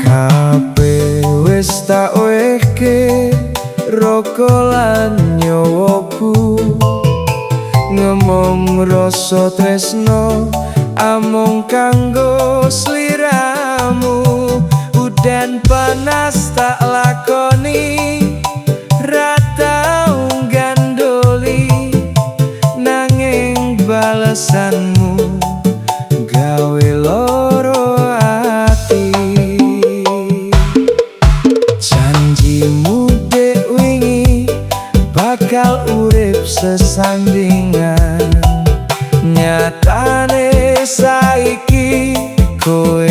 Kabeh wis tak wehke roko lan nyawaku, ngemong rasa tresno amung kanggo sliramu. Udan panas tak lakoni, ra tau gandoli, nanging balesanmu gawe loro ati. Janjimu dek wingi bakal urip sesandingan, nyatane saiki kowe